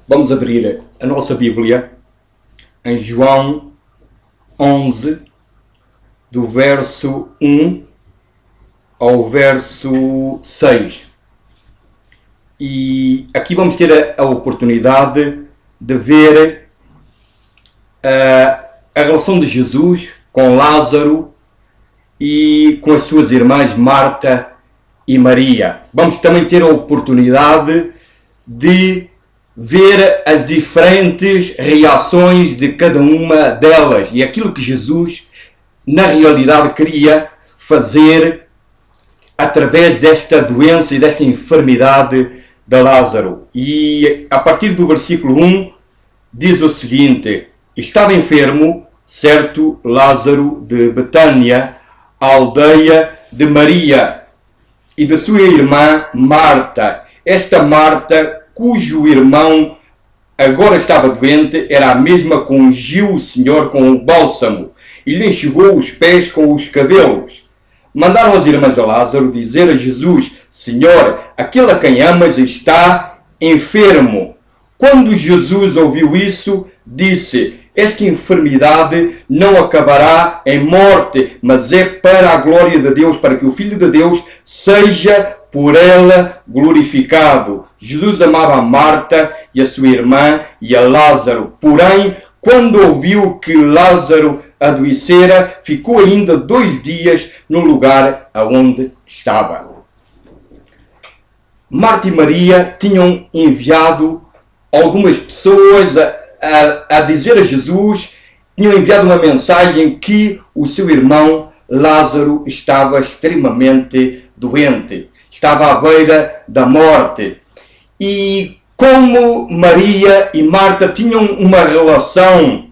Vamos abrir a nossa Bíblia em João 11, do verso 1 ao verso 6. E aqui vamos ter a oportunidade de ver a relação de Jesus com Lázaro e com as suas irmãs Marta e Maria. Vamos também ter a oportunidade de ver as diferentes reações de cada uma delas e aquilo que Jesus, na realidade, queria fazer através desta doença e desta enfermidade de Lázaro. E a partir do versículo 1 diz o seguinte: estava enfermo, certo Lázaro de Betânia, a aldeia de Maria e de sua irmã Marta. Esta Marta, cujo irmão agora estava doente, era a mesma que ungiu o Senhor com o bálsamo e lhe enxugou os pés com os cabelos. Mandaram as irmãs a Lázaro dizer a Jesus: Senhor, aquele a quem amas está enfermo. Quando Jesus ouviu isso, disse: esta enfermidade não acabará em morte, mas é para a glória de Deus, para que o Filho de Deus seja por ela glorificado. Jesus amava a Marta e a sua irmã e a Lázaro. Porém, quando ouviu que Lázaro adoecera, ficou ainda 2 dias no lugar aonde estava. Marta e Maria tinham enviado algumas pessoas a dizer a Jesus, tinham enviado uma mensagem que o seu irmão Lázaro estava extremamente doente, estava à beira da morte. E como Maria e Marta tinham uma relação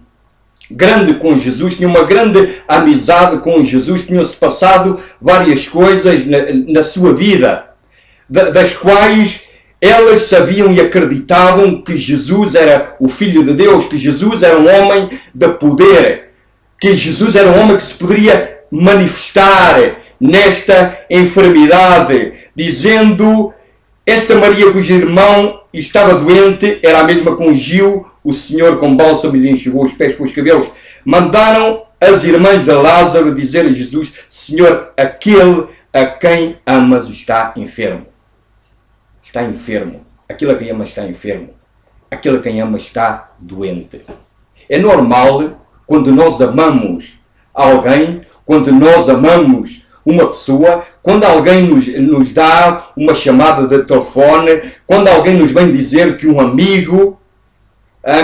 grande com Jesus, tinham uma grande amizade com Jesus, tinham-se passado várias coisas na sua vida, das quais elas sabiam e acreditavam que Jesus era o Filho de Deus, que Jesus era um homem de poder, que Jesus era um homem que se poderia manifestar nesta enfermidade, dizendo: esta Maria, cujo irmão estava doente, era a mesma que ungiu o Senhor com bálsamo e lhe enxugou os pés com os cabelos. Mandaram as irmãs a Lázaro dizer a Jesus: Senhor, aquele a quem amas está enfermo. Está enfermo. Aquele a quem ama está enfermo. Aquele a quem ama está doente. É normal, quando nós amamos alguém, quando nós amamos uma pessoa, quando alguém nos dá uma chamada de telefone, quando alguém nos vem dizer que um amigo,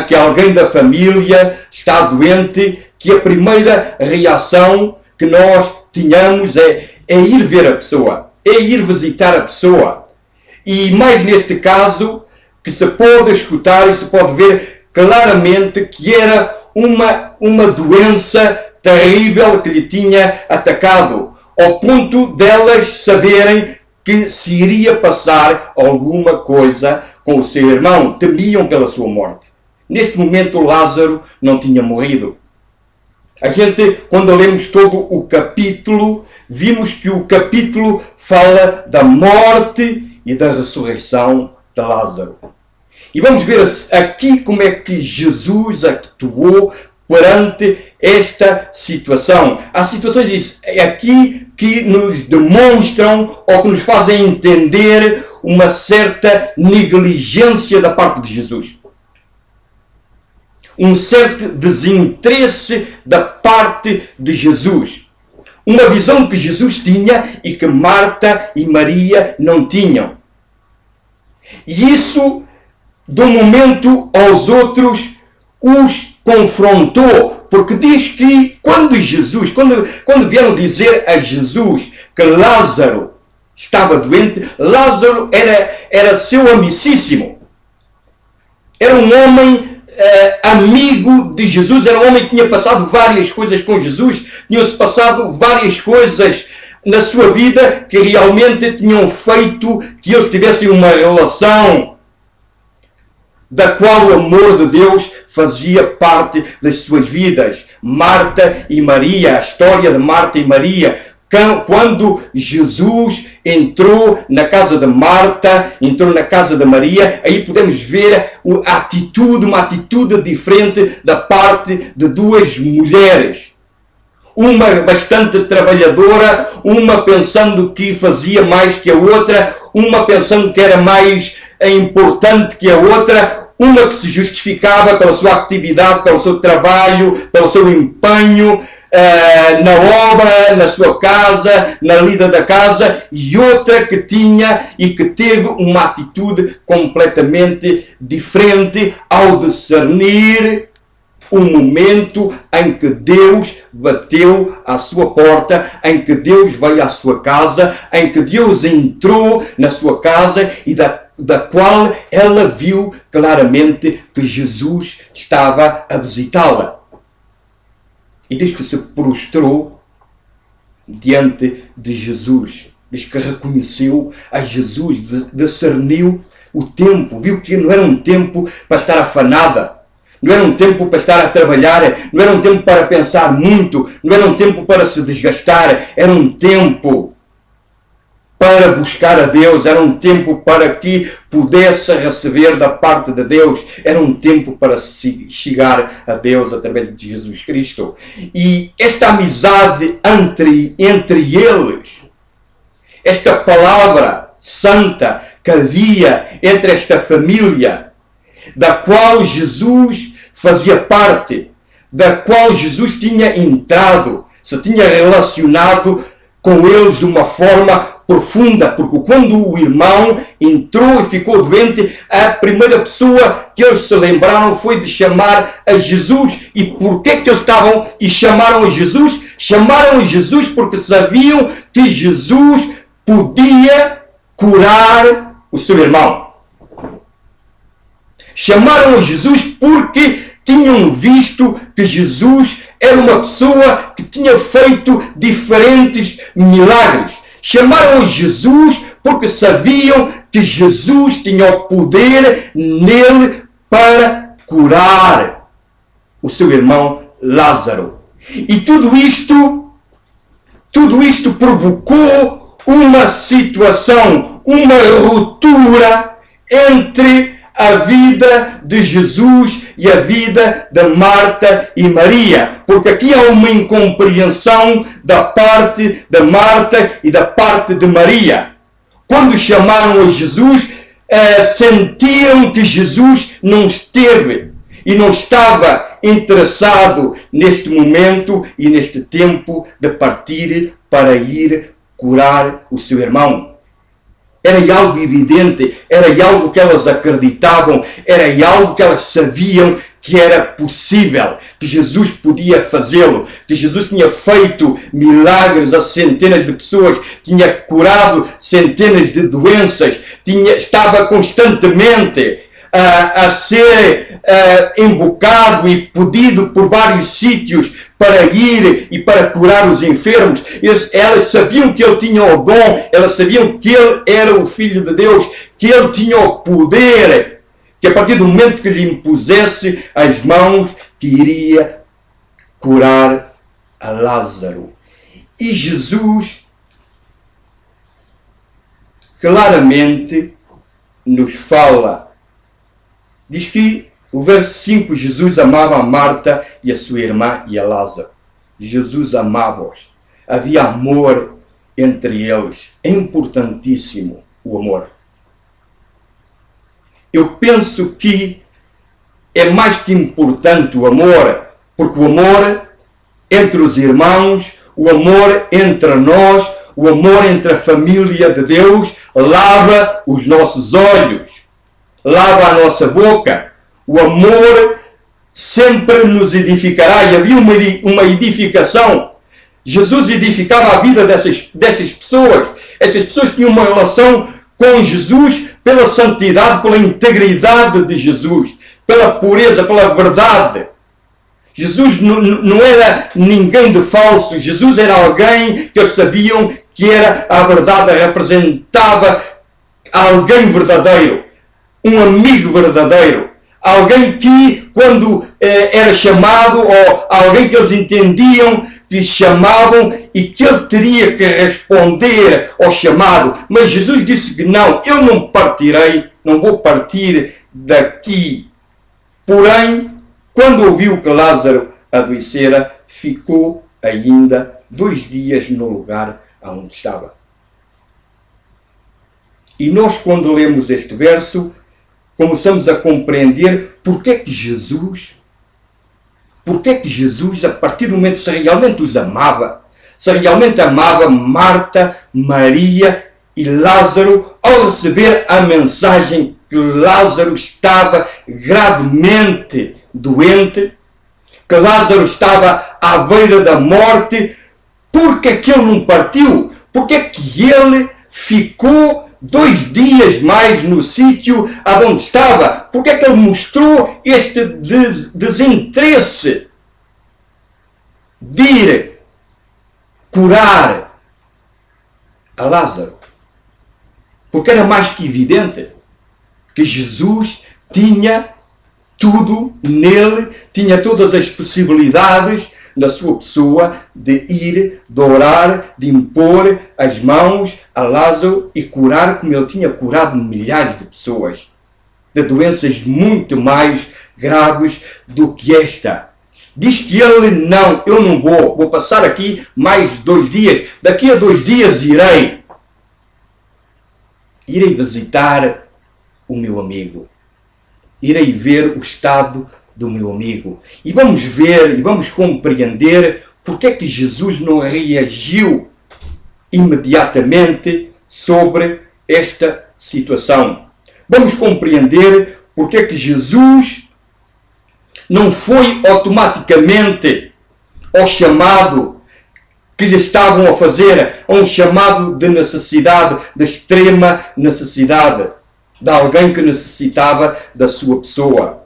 que alguém da família está doente, que a primeira reação que nós tenhamos é ir ver a pessoa, é ir visitar a pessoa. E mais neste caso, que se pode escutar e se pode ver claramente que era uma doença terrível que lhe tinha atacado, ao ponto delas saberem que se iria passar alguma coisa com o seu irmão. Temiam pela sua morte. Neste momento Lázaro não tinha morrido. A gente, quando lemos todo o capítulo, vimos que o capítulo fala da morte e da ressurreição de Lázaro. E vamos ver aqui como é que Jesus actuou perante esta situação. Há situações aqui que nos demonstram ou que nos fazem entender uma certa negligência da parte de Jesus. Um certo desinteresse da parte de Jesus. Uma visão que Jesus tinha e que Marta e Maria não tinham. E isso, de um momento aos outros, os confrontou. Porque diz que quando vieram dizer a Jesus que Lázaro estava doente, Lázaro era seu amicíssimo. Era um homem amigo de Jesus, era um homem que tinha passado várias coisas com Jesus, tinham-se passado várias coisas na sua vida que realmente tinham feito que eles tivessem uma relação da qual o amor de Deus fazia parte das suas vidas. Marta e Maria, a história de Marta e Maria, quando Jesus entrou na casa de Marta, entrou na casa de Maria, aí podemos ver uma atitude diferente da parte de duas mulheres. Uma bastante trabalhadora, uma pensando que fazia mais que a outra, uma pensando que era mais importante que a outra, uma que se justificava pela sua atividade, pelo seu trabalho, pelo seu empenho na obra, na sua casa, na lida da casa, e outra que tinha e que teve uma atitude completamente diferente ao discernir o momento em que Deus bateu à sua porta, em que Deus veio à sua casa, em que Deus entrou na sua casa e da qual ela viu claramente que Jesus estava a visitá-la. E diz que se prostrou diante de Jesus. Diz que reconheceu a Jesus, discerniu o tempo, viu que não era um tempo para estar afanada, não era um tempo para estar a trabalhar, não era um tempo para pensar muito, não era um tempo para se desgastar, era um tempo para buscar a Deus, era um tempo para que pudesse receber da parte de Deus, era um tempo para chegar a Deus através de Jesus Cristo. E esta amizade entre eles, esta palavra santa que havia entre esta família, da qual Jesus fazia parte, da qual Jesus tinha entrado, se tinha relacionado com eles de uma forma profunda, porque quando o irmão entrou e ficou doente, a primeira pessoa que eles se lembraram foi de chamar a Jesus. E por que eles estavam e chamaram a Jesus? Chamaram a Jesus porque sabiam que Jesus podia curar o seu irmão. Chamaram a Jesus porque tinham visto que Jesus era uma pessoa que tinha feito diferentes milagres. Chamaram a Jesus porque sabiam que Jesus tinha o poder nele para curar o seu irmão Lázaro. E tudo isto provocou uma situação, uma ruptura entre a vida de Jesus e a vida de Marta e Maria. Porque aqui há uma incompreensão da parte de Marta e da parte de Maria. Quando chamaram a Jesus, sentiram que Jesus não esteve e não estava interessado neste momento e neste tempo de partir para ir curar o seu irmão. Era algo evidente, era algo que elas acreditavam, era algo que elas sabiam que era possível, que Jesus podia fazê-lo, que Jesus tinha feito milagres a centenas de pessoas, tinha curado centenas de doenças, estava constantemente a ser embocado e pedido por vários sítios para ir e para curar os enfermos. Elas sabiam que ele tinha o dom, elas sabiam que ele era o Filho de Deus, que ele tinha o poder, que a partir do momento que lhe impusesse as mãos, que iria curar a Lázaro. E Jesus claramente nos fala, diz que o verso 5, Jesus amava a Marta e a sua irmã e a Lázaro. Jesus amava-os. Havia amor entre eles. É importantíssimo o amor. Eu penso que é mais que importante o amor, porque o amor entre os irmãos, o amor entre nós, o amor entre a família de Deus, lava os nossos olhos, lava a nossa boca. O amor sempre nos edificará. E havia uma edificação. Jesus edificava a vida dessas pessoas. Essas pessoas tinham uma relação com Jesus pela santidade, pela integridade de Jesus, pela pureza, pela verdade. Jesus não era ninguém de falso. Jesus era alguém que eles sabiam que era a verdade, representava alguém verdadeiro, um amigo verdadeiro. Alguém que, quando era chamado, ou alguém que eles entendiam que chamavam e que ele teria que responder ao chamado. Mas Jesus disse que não, eu não partirei, não vou partir daqui. Porém, quando ouviu que Lázaro adoecera, ficou ainda 2 dias no lugar onde estava. E nós, quando lemos este verso, começamos a compreender porque é que Jesus, a partir do momento, se realmente os amava, se realmente amava Marta, Maria e Lázaro, ao receber a mensagem que Lázaro estava gravemente doente, que Lázaro estava à beira da morte, porque é que ele não partiu? Porque é que ele ficou 2 dias mais no sítio aonde estava? Porque é que ele mostrou este desinteresse de ir curar a Lázaro? Porque era mais que evidente que Jesus tinha tudo nele, tinha todas as possibilidades na sua pessoa de ir, de orar, de impor as mãos a Lázaro e curar, como ele tinha curado milhares de pessoas, de doenças muito mais graves do que esta. Diz que ele não, eu não vou passar aqui mais 2 dias, daqui a 2 dias irei visitar o meu amigo. Irei ver o estado do meu amigo. E vamos ver, e vamos compreender porque é que Jesus não reagiu imediatamente sobre esta situação. Vamos compreender porque é que Jesus não foi automaticamente ao chamado que lhe estavam a fazer, a um chamado de necessidade, de extrema necessidade, de alguém que necessitava da sua pessoa.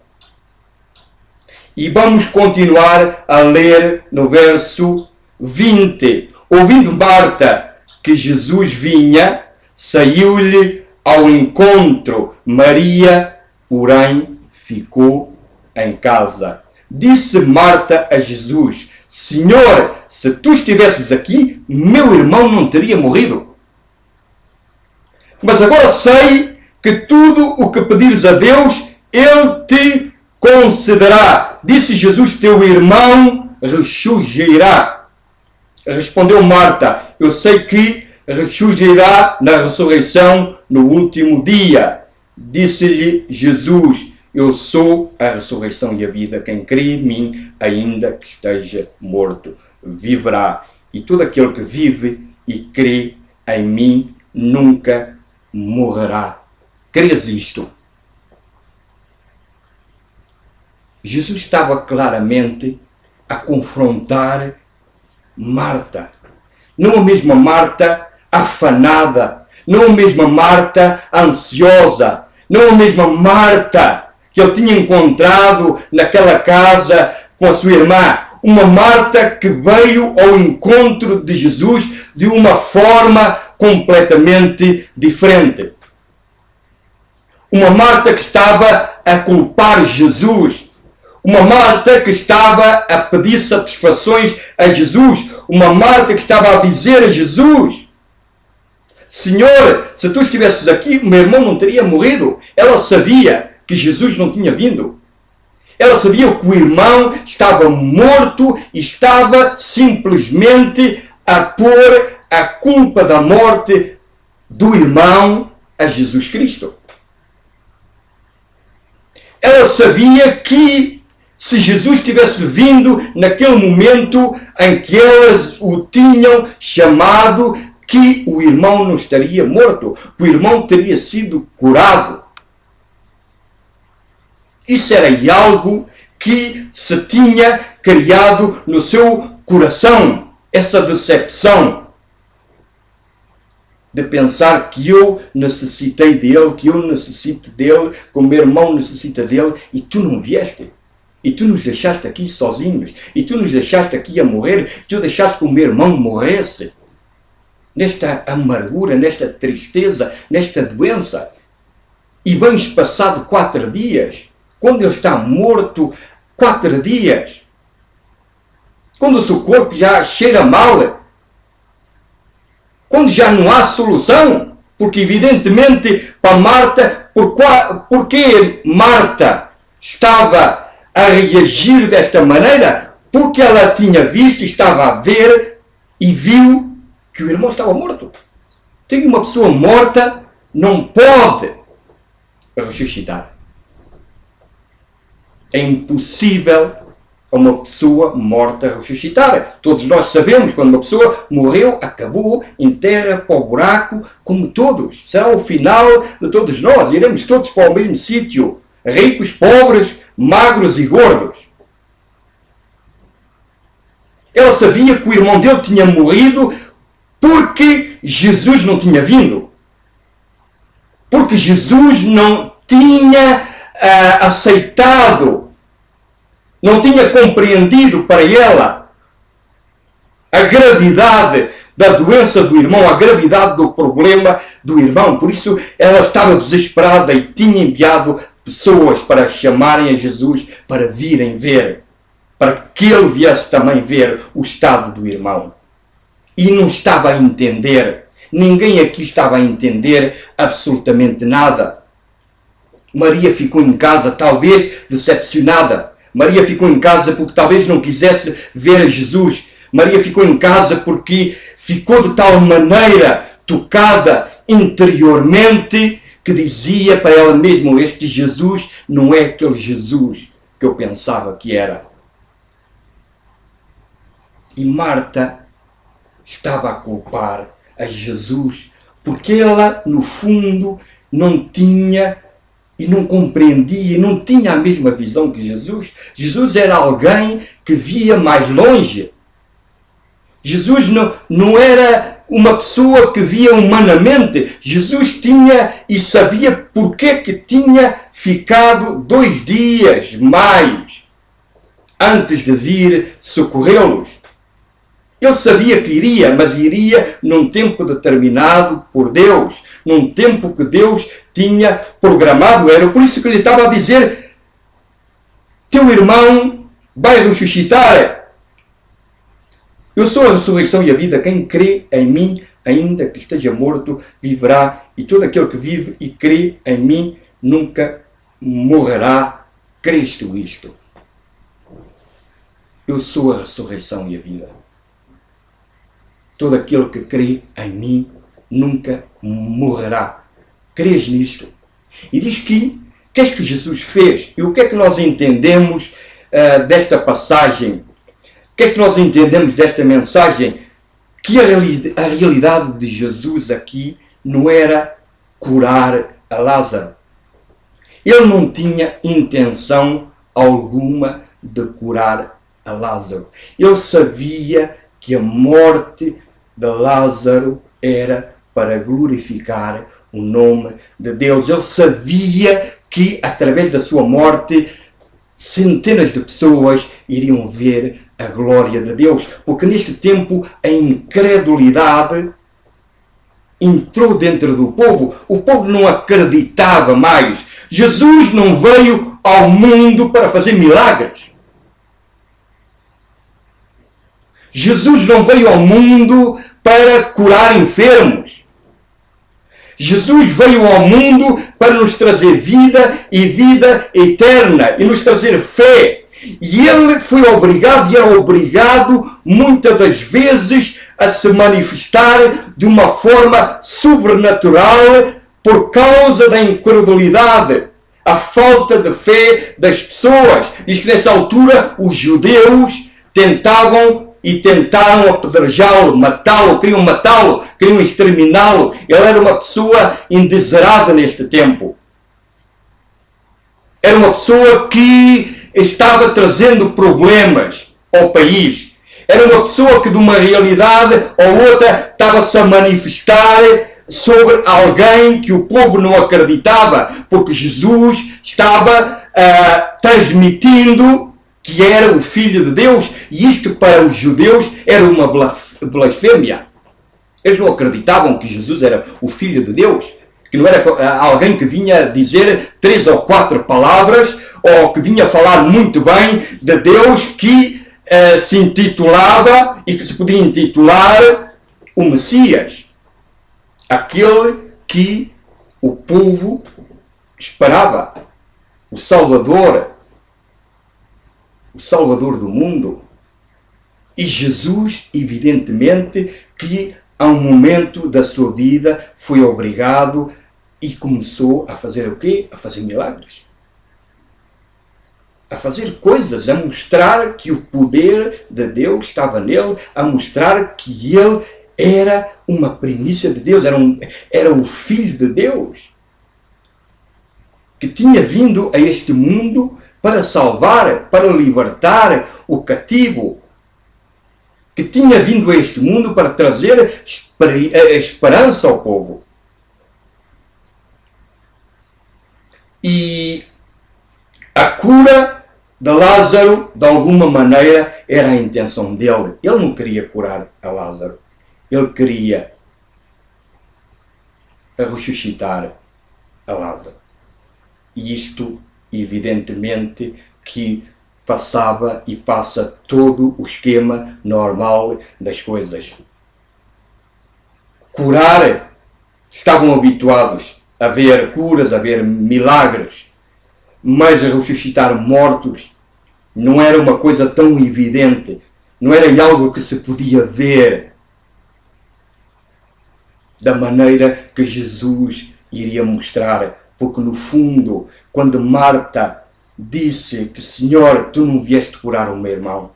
E vamos continuar a ler no verso 20. Ouvindo Marta que Jesus vinha, saiu-lhe ao encontro. Maria, porém, ficou em casa. Disse Marta a Jesus: Senhor, se tu estivesses aqui, meu irmão não teria morrido. Mas agora sei que tudo o que pedires a Deus, Ele te concederá. Disse Jesus: teu irmão ressurgirá. Respondeu Marta: eu sei que ressurgirá na ressurreição no último dia. Disse-lhe Jesus: eu sou a ressurreição e a vida. Quem crê em mim, ainda que esteja morto, viverá. E todo aquele que vive e crê em mim nunca morrerá. Crês isto? Jesus estava claramente a confrontar Marta. Não a mesma Marta afanada, não a mesma Marta ansiosa, não a mesma Marta que ele tinha encontrado naquela casa com a sua irmã. Uma Marta que veio ao encontro de Jesus de uma forma completamente diferente. Uma Marta que estava a culpar Jesus. Uma Marta que estava a pedir satisfações a Jesus. Uma Marta que estava a dizer a Jesus: Senhor, se tu estivesses aqui, meu irmão não teria morrido. Ela sabia que Jesus não tinha vindo. Ela sabia que o irmão estava morto e estava simplesmente a pôr a culpa da morte do irmão a Jesus Cristo. Ela sabia que se Jesus tivesse vindo naquele momento em que elas o tinham chamado, que o irmão não estaria morto, que o irmão teria sido curado. Isso era algo que se tinha criado no seu coração, essa decepção de pensar que eu necessitei dele, que eu necessito dele, que o meu irmão necessita dele, e tu não vieste. E tu nos deixaste aqui sozinhos, e tu nos deixaste aqui a morrer, tu deixaste que o meu irmão morresse. Nesta amargura, nesta tristeza, nesta doença. E vens passado 4 dias, quando ele está morto, 4 dias. quando o seu corpo já cheira mal, quando já não há solução, porque evidentemente para Marta, porque Marta estava a reagir desta maneira? Porque ela tinha visto, estava a ver e viu que o irmão estava morto. Tem uma pessoa morta, não pode ressuscitar. É impossível uma pessoa morta ressuscitar. Todos nós sabemos, quando uma pessoa morreu, acabou, enterra para o buraco, como todos. Será o final de todos nós. Iremos todos para o mesmo sítio. Ricos, pobres, magros e gordos. Ela sabia que o irmão dele tinha morrido porque Jesus não tinha vindo. Porque Jesus não tinha aceitado, não tinha compreendido para ela a gravidade da doença do irmão, a gravidade do problema do irmão. Por isso ela estava desesperada e tinha enviado pessoas para chamarem a Jesus para virem ver, para que ele viesse também ver o estado do irmão. E não estava a entender. Ninguém aqui estava a entender absolutamente nada. Maria ficou em casa, talvez decepcionada. Maria ficou em casa porque talvez não quisesse ver a Jesus. Maria ficou em casa porque ficou de tal maneira tocada interiormente que dizia para ela mesma: este Jesus não é aquele Jesus que eu pensava que era. E Marta estava a culpar a Jesus porque ela, no fundo, não tinha e não compreendia, não tinha a mesma visão que Jesus. Jesus era alguém que via mais longe. Jesus não era uma pessoa que via humanamente. Jesus tinha e sabia porque que tinha ficado 2 dias mais antes de vir socorrê-los. Ele sabia que iria, mas iria num tempo determinado por Deus, num tempo que Deus tinha programado. Era por isso que ele estava a dizer: teu irmão vai ressuscitar. Eu sou a ressurreição e a vida. Quem crê em mim, ainda que esteja morto, viverá. E todo aquele que vive e crê em mim nunca morrerá. Crês tu isto? Eu sou a ressurreição e a vida. Todo aquele que crê em mim nunca morrerá. Crês nisto? E diz que o que é que Jesus fez? E o que é que nós entendemos desta passagem? O que é que nós entendemos desta mensagem? Que a realidade de Jesus aqui não era curar a Lázaro. Ele não tinha intenção alguma de curar a Lázaro. Ele sabia que a morte de Lázaro era para glorificar o nome de Deus. Ele sabia que através da sua morte centenas de pessoas iriam ver a glória de Deus. Porque neste tempo a incredulidade entrou dentro do povo. O povo não acreditava mais. Jesus não veio ao mundo para fazer milagres. Jesus não veio ao mundo para curar enfermos. Jesus veio ao mundo para nos trazer vida e vida eterna e nos trazer fé. E ele foi obrigado e é obrigado muitas das vezes a se manifestar de uma forma sobrenatural por causa da incredulidade, a falta de fé das pessoas. Diz que nessa altura os judeus tentaram apedrejá-lo, matá-lo, queriam exterminá-lo. Ele era uma pessoa indesejada neste tempo. Era uma pessoa que estava trazendo problemas ao país. Era uma pessoa que de uma realidade ou outra estava-se a manifestar sobre alguém que o povo não acreditava, porque Jesus estava transmitindo que era o Filho de Deus, e isto para os judeus era uma blasfêmia. Eles não acreditavam que Jesus era o Filho de Deus, que não era alguém que vinha dizer 3 ou 4 palavras, ou que vinha falar muito bem de Deus, que se intitulava e que se podia intitular o Messias, aquele que o povo esperava, o Salvador do mundo. E Jesus, evidentemente, que a um momento da sua vida foi obrigado e começou a fazer o quê? A fazer milagres. A fazer coisas, a mostrar que o poder de Deus estava nele, a mostrar que ele era uma primícia de Deus, era o Filho de Deus, que tinha vindo a este mundo para salvar, para libertar o cativo, que tinha vindo a este mundo para trazer esperança ao povo. E a cura de Lázaro, de alguma maneira, era a intenção dele. Ele não queria curar a Lázaro. Ele queria ressuscitar a Lázaro. E isto, evidentemente, que passava e passa todo o esquema normal das coisas. Curar, estavam habituados a ver curas, a ver milagres, mas ressuscitar mortos não era uma coisa tão evidente, não era algo que se podia ver da maneira que Jesus iria mostrar, porque no fundo, quando Marta disse que Senhor, tu não vieste curar o meu irmão,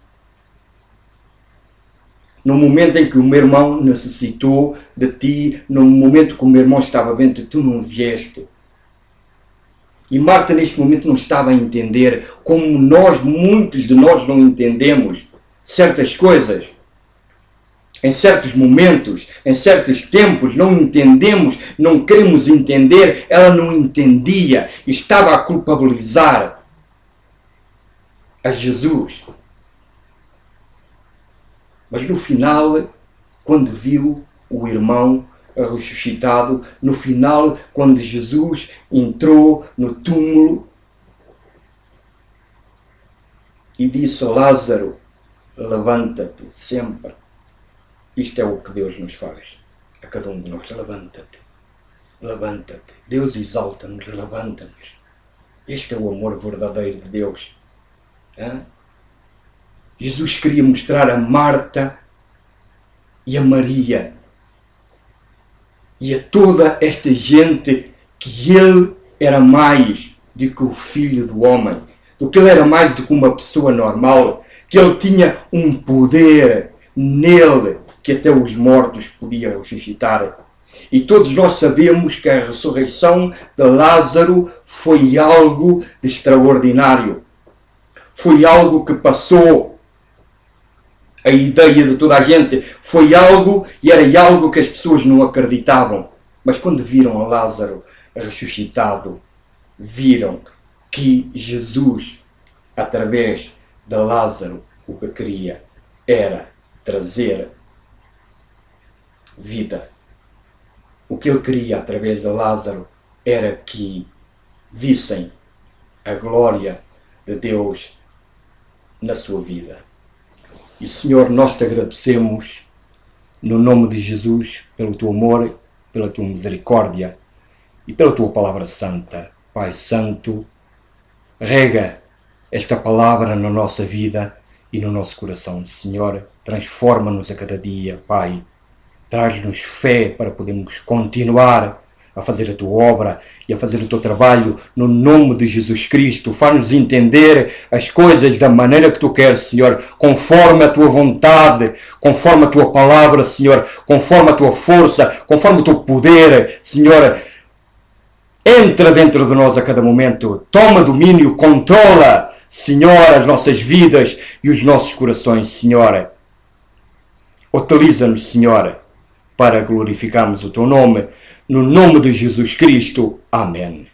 no momento em que o meu irmão necessitou de ti, no momento que o meu irmão estava doente, tu não vieste. E Marta neste momento não estava a entender, como muitos de nós não entendemos certas coisas. Em certos momentos, em certos tempos, não entendemos, não queremos entender. Ela não entendia, estava a culpabilizar a Jesus. Mas no final, quando viu o irmão ressuscitado, no final, quando Jesus entrou no túmulo e disse: Lázaro, levanta-te sempre. Isto é o que Deus nos faz a cada um de nós. Levanta-te, levanta-te. Deus exalta-nos, levanta-nos. Este é o amor verdadeiro de Deus. Jesus queria mostrar a Marta e a Maria e a toda esta gente que ele era mais do que o Filho do Homem, do que ele era mais do que uma pessoa normal, que ele tinha um poder nele que até os mortos podia ressuscitar. E todos nós sabemos que a ressurreição de Lázaro foi algo de extraordinário. Foi algo que passou a ideia de toda a gente. Foi algo, e era algo que as pessoas não acreditavam. Mas quando viram a Lázaro ressuscitado, viram que Jesus, através de Lázaro, o que queria era trazer vida. O que ele queria através de Lázaro era que vissem a glória de Deus na sua vida. E Senhor, nós te agradecemos no nome de Jesus pelo teu amor, pela tua misericórdia e pela tua palavra santa. Pai Santo, rega esta palavra na nossa vida e no nosso coração. Senhor, transforma-nos a cada dia, Pai. Traz-nos fé para podermos continuar a fazer a tua obra e a fazer o teu trabalho no nome de Jesus Cristo. Faz-nos entender as coisas da maneira que tu queres, Senhor, conforme a tua vontade, conforme a tua palavra, Senhor, conforme a tua força, conforme o teu poder, Senhor. Entra dentro de nós a cada momento, toma domínio, controla, Senhor, as nossas vidas e os nossos corações, Senhor. Utiliza-nos, Senhor, para glorificarmos o teu nome, no nome de Jesus Cristo. Amém.